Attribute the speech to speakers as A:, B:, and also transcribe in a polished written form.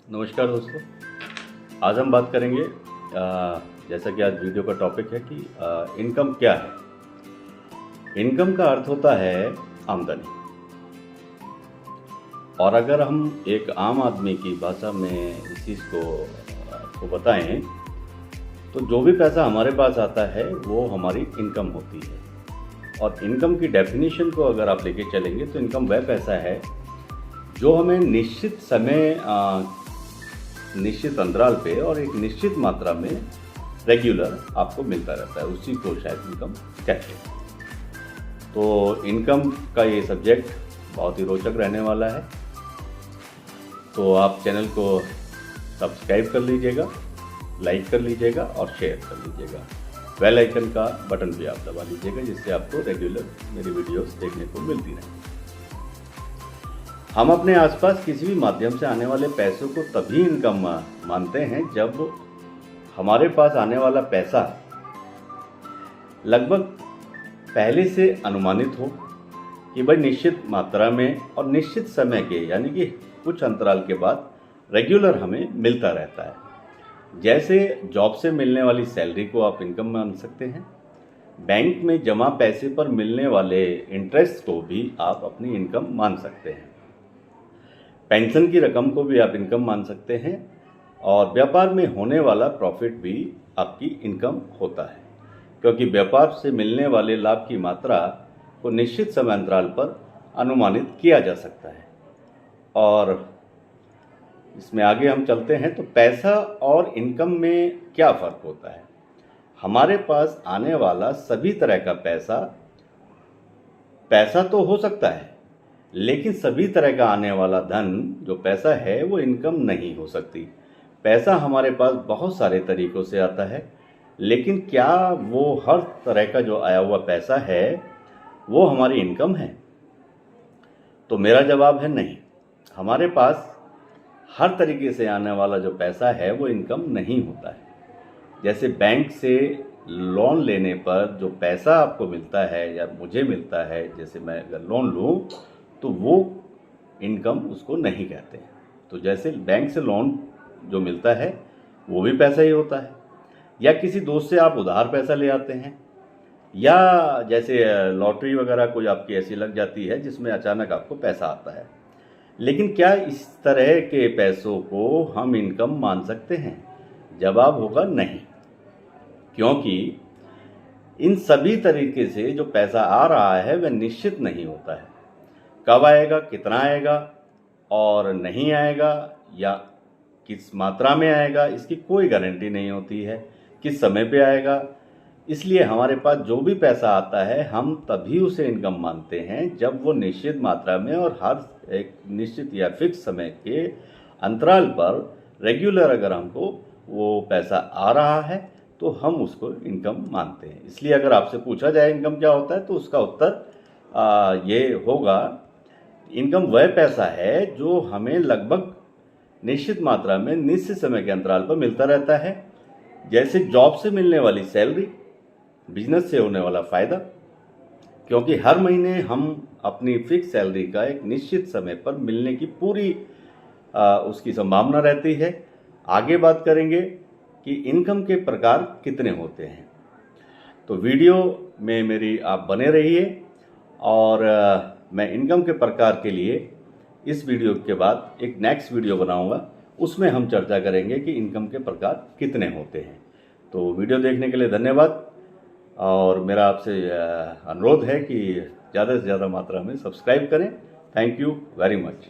A: नमस्कार दोस्तों। आज हम बात करेंगे जैसा कि आज वीडियो का टॉपिक है कि इनकम क्या है। इनकम का अर्थ होता है आमदनी। और अगर हम एक आम आदमी की भाषा में इस चीज़ को बताएं तो जो भी पैसा हमारे पास आता है वो हमारी इनकम होती है। और इनकम की डेफिनेशन को अगर आप लेके चलेंगे तो इनकम वह पैसा है जो हमें निश्चित समय निश्चित अंतराल पे और एक निश्चित मात्रा में रेगुलर आपको मिलता रहता है, उसी को शायद इनकम कहते हैं। तो इनकम का ये सब्जेक्ट बहुत ही रोचक रहने वाला है, तो आप चैनल को सब्सक्राइब कर लीजिएगा, लाइक कर लीजिएगा और शेयर कर लीजिएगा। बेल आइकन का बटन भी आप दबा लीजिएगा जिससे आपको रेगुलर मेरी वीडियोस देखने को मिलती रहे। हम अपने आसपास किसी भी माध्यम से आने वाले पैसों को तभी इनकम मानते हैं जब हमारे पास आने वाला पैसा लगभग पहले से अनुमानित हो कि भाई निश्चित मात्रा में और निश्चित समय के यानी कि कुछ अंतराल के बाद रेगुलर हमें मिलता रहता है। जैसे जॉब से मिलने वाली सैलरी को आप इनकम मान सकते हैं, बैंक में जमा पैसे पर मिलने वाले इंटरेस्ट को भी आप अपनी इनकम मान सकते हैं, पेंशन की रकम को भी आप इनकम मान सकते हैं और व्यापार में होने वाला प्रॉफिट भी आपकी इनकम होता है, क्योंकि व्यापार से मिलने वाले लाभ की मात्रा को निश्चित समय अंतराल पर अनुमानित किया जा सकता है। और इसमें आगे हम चलते हैं तो पैसा और इनकम में क्या फ़र्क होता है। हमारे पास आने वाला सभी तरह का पैसा तो हो सकता है, लेकिन सभी तरह का आने वाला धन जो पैसा है वो इनकम नहीं हो सकती। पैसा हमारे पास बहुत सारे तरीक़ों से आता है, लेकिन क्या वो हर तरह का जो आया हुआ पैसा है वो हमारी इनकम है? तो मेरा जवाब है नहीं। हमारे पास हर तरीके से आने वाला जो पैसा है वो इनकम नहीं होता है। जैसे बैंक से लोन लेने पर जो पैसा आपको मिलता है या मुझे मिलता है, जैसे मैं अगर लोन लूँ तो वो इनकम उसको नहीं कहते हैं। तो जैसे बैंक से लोन जो मिलता है वो भी पैसा ही होता है, या किसी दोस्त से आप उधार पैसा ले आते हैं, या जैसे लॉटरी वगैरह कोई आपकी ऐसी लग जाती है जिसमें अचानक आपको पैसा आता है। लेकिन क्या इस तरह के पैसों को हम इनकम मान सकते हैं? जवाब होगा नहीं, क्योंकि इन सभी तरीके से जो पैसा आ रहा है वह निश्चित नहीं होता है। कब आएगा, कितना आएगा और नहीं आएगा या किस मात्रा में आएगा, इसकी कोई गारंटी नहीं होती है। किस समय पे आएगा, इसलिए हमारे पास जो भी पैसा आता है हम तभी उसे इनकम मानते हैं जब वो निश्चित मात्रा में और हर एक निश्चित या फिक्स समय के अंतराल पर रेगुलर अगर हमको वो पैसा आ रहा है तो हम उसको इनकम मानते हैं। इसलिए अगर आपसे पूछा जाए इनकम क्या होता है तो उसका उत्तर ये होगा, इनकम वह पैसा है जो हमें लगभग निश्चित मात्रा में निश्चित समय के अंतराल पर मिलता रहता है। जैसे जॉब से मिलने वाली सैलरी, बिजनेस से होने वाला फ़ायदा, क्योंकि हर महीने हम अपनी फिक्स सैलरी का एक निश्चित समय पर मिलने की पूरी उसकी संभावना रहती है। आगे बात करेंगे कि इनकम के प्रकार कितने होते हैं। तो वीडियो में मेरी आप बने रहिए और मैं इनकम के प्रकार के लिए इस वीडियो के बाद एक नेक्स्ट वीडियो बनाऊंगा, उसमें हम चर्चा करेंगे कि इनकम के प्रकार कितने होते हैं। तो वीडियो देखने के लिए धन्यवाद और मेरा आपसे अनुरोध है कि ज़्यादा से ज़्यादा मात्रा में सब्सक्राइब करें। Thank you very much.